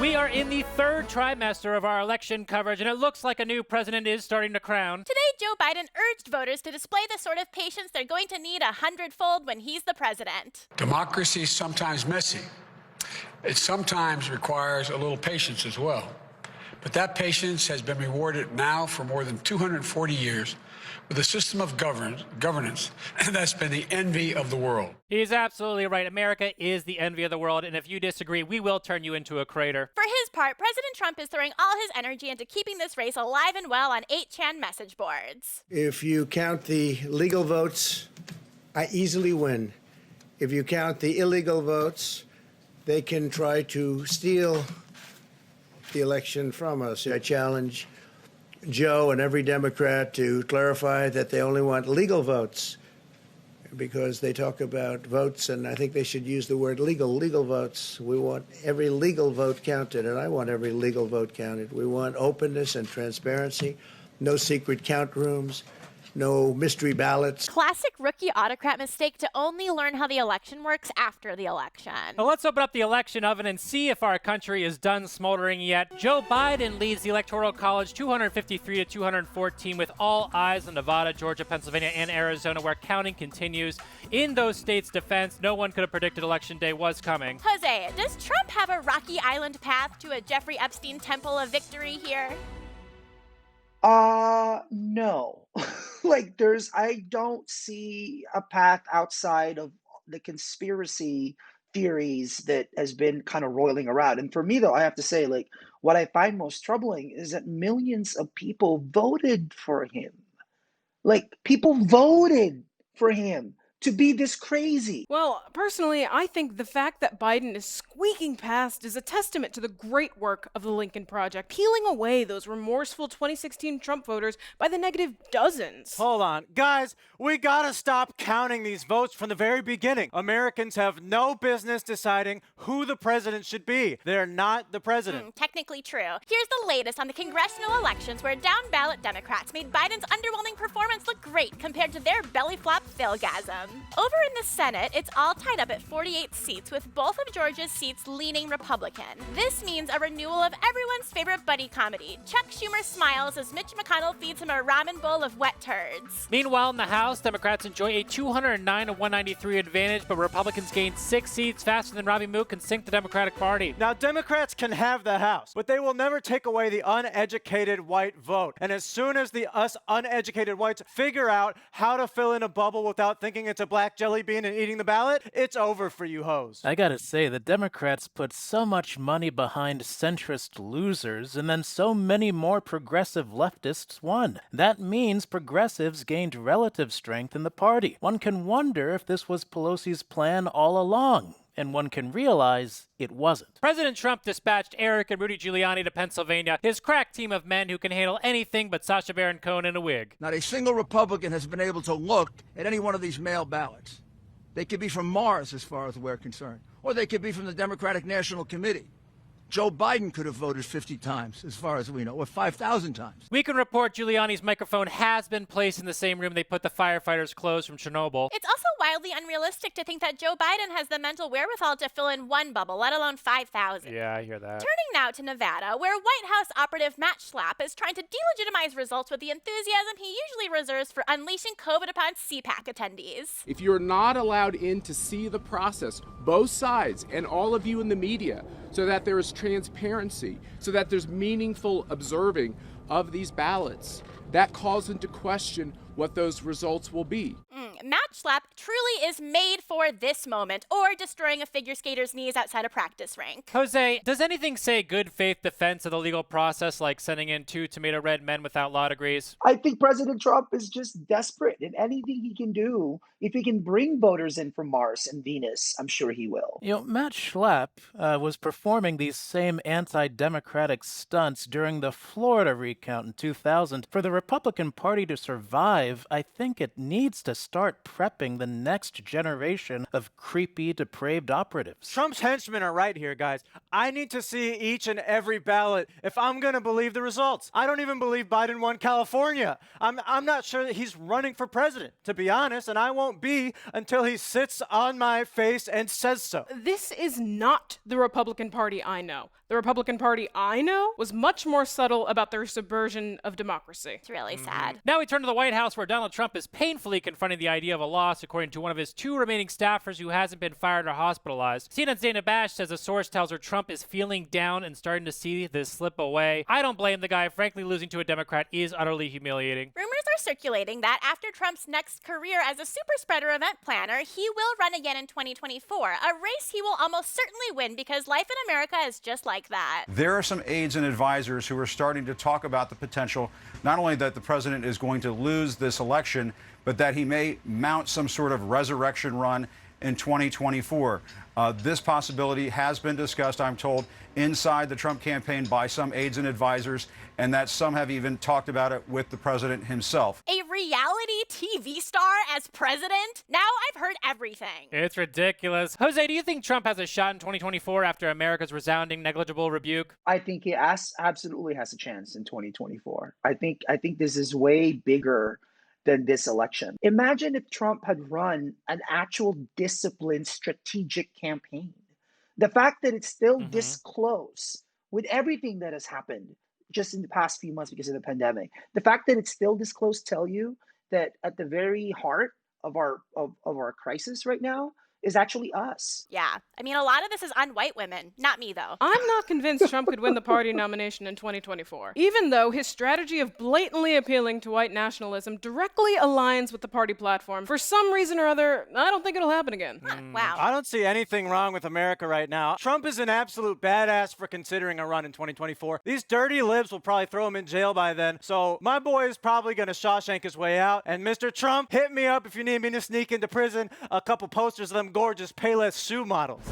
We are in the third trimester of our election coverage, and it looks like a new president is starting to crown. Today, Joe Biden urged voters to display the sort of patience they're going to need 100-fold when he's the president. Democracy is sometimes messy. It sometimes requires a little patience as well. But that patience has been rewarded now for more than 240 years with a system of governance that's been the envy of the world. He's absolutely right. America is the envy of the world, and if you disagree, we will turn you into a crater. For his part, President Trump is throwing all his energy into keeping this race alive and well on 8chan message boards. If you count the legal votes, I easily win. If you count the illegal votes, they can try to steal the election from us. I challenge Joe and every Democrat to clarify that they only want legal votes, because they talk about votes, and I think they should use the word legal votes. We want every legal vote counted, and I want every legal vote counted. We want openness and transparency, no secret count rooms, no mystery ballots. Classic rookie autocrat mistake to only learn how the election works after the election. Well, let's open up the election oven and see if our country is done smoldering yet. Joe Biden leads the Electoral College 253 to 214 with all eyes on Nevada, Georgia, Pennsylvania, and Arizona, where counting continues. In those states' defense, no one could have predicted Election Day was coming. Jose, does Trump have a Rocky Island path to a Jeffrey Epstein temple of victory here? No. I don't see a path outside of the conspiracy theories that has been kind of roiling around. And for me, though, I have to say, what I find most troubling is that millions of people voted for him. People voted for him to be this crazy. Well, personally, I think the fact that Biden is squeaking past is a testament to the great work of the Lincoln Project, peeling away those remorseful 2016 Trump voters by the negative dozens. Hold on. Guys, we gotta stop counting these votes from the very beginning. Americans have no business deciding who the president should be. They're not the president. Technically true. Here's the latest on the congressional elections, where down-ballot Democrats made Biden's underwhelming performance look great compared to their belly flop philgasm. Over in the Senate, it's all tied up at 48 seats, with both of Georgia's seats leaning Republican. This means a renewal of everyone's favorite buddy comedy. Chuck Schumer smiles as Mitch McConnell feeds him a ramen bowl of wet turds. Meanwhile, in the House, Democrats enjoy a 209 to 193 advantage, but Republicans gain 6 seats faster than Robbie Mook can sink the Democratic Party. Now, Democrats can have the House, but they will never take away the uneducated white vote. And as soon as us uneducated whites figure out how to fill in a bubble without thinking it's a black jelly bean and eating the ballot, it's over for you hoes. I gotta say, the Democrats put so much money behind centrist losers, and then so many more progressive leftists won. That means progressives gained relative strength in the party. One can wonder if this was Pelosi's plan all along, and one can realize it wasn't. President Trump dispatched Eric and Rudy Giuliani to Pennsylvania, his crack team of men who can handle anything but Sacha Baron Cohen in a wig. Not a single Republican has been able to look at any one of these mail ballots. They could be from Mars, as far as we're concerned, or they could be from the Democratic National Committee. Joe Biden could have voted 50 times, as far as we know, or 5,000 times. We can report Giuliani's microphone has been placed in the same room they put the firefighters' clothes from Chernobyl. It's also wildly unrealistic to think that Joe Biden has the mental wherewithal to fill in one bubble, let alone 5,000. Yeah, I hear that. Turning now to Nevada, where White House operative Matt Schlapp is trying to delegitimize results with the enthusiasm he usually reserves for unleashing COVID upon CPAC attendees. If you're not allowed in to see the process, both sides and all of you in the media, so that there is transparency, so that there's meaningful observing of these ballots, that calls into question what those results will be. Matt Schlapp truly is made for this moment, or destroying a figure skater's knees outside a practice rink. Jose, does anything say good faith defense of the legal process, like sending in 2 tomato red men without law degrees? I think President Trump is just desperate, and anything he can do, if he can bring voters in from Mars and Venus, I'm sure he will. You know, Matt Schlapp was performing these same anti-democratic stunts during the Florida recount in 2000. For the Republican Party to survive, I think it needs to start prepping the next generation of creepy, depraved operatives. Trump's henchmen are right here, guys. I need to see each and every ballot if I'm going to believe the results. I don't even believe Biden won California. I'm not sure that he's running for president, to be honest, and I won't be until he sits on my face and says so. This is not the Republican Party I know. The Republican Party I know was much more subtle about their subversion of democracy. It's really sad. Now we turn to the White House, where Donald Trump is painfully confronting the idea of a loss, according to one of his 2 remaining staffers who hasn't been fired or hospitalized. CNN's Dana Bash says a source tells her Trump is feeling down and starting to see this slip away. I don't blame the guy. Frankly, losing to a Democrat is utterly humiliating. Rumors are circulating that after Trump's next career as a super spreader event planner, he will run again in 2024, a race he will almost certainly win because life in America is just like that. There are some aides and advisors who are starting to talk about the potential, not only that the president is going to lose this election, but that he may mount some sort of resurrection run in 2024. This possibility has been discussed, I'm told, inside the Trump campaign by some aides and advisors, and that some have even talked about it with the president himself. A reality TV star as president? Now I've heard everything. It's ridiculous. Jose, do you think Trump has a shot in 2024 after America's resounding negligible rebuke? I think he absolutely has a chance in 2024. I think this is way bigger than this election. Imagine if Trump had run an actual disciplined strategic campaign. The fact that it's still this close with everything that has happened just in the past few months because of the pandemic, the fact that it's still this close tell you that at the very heart of our crisis right now is actually us. Yeah, I mean, a lot of this is on white women. Not me, though. I'm not convinced Trump could win the party nomination in 2024, even though his strategy of blatantly appealing to white nationalism directly aligns with the party platform. For some reason or other, I don't think it'll happen again. Wow. I don't see anything wrong with America right now. Trump is an absolute badass for considering a run in 2024. These dirty libs will probably throw him in jail by then, so my boy is probably going to Shawshank his way out. And Mr. Trump, hit me up if you need me to sneak into prison a couple posters of them gorgeous Payless shoe models.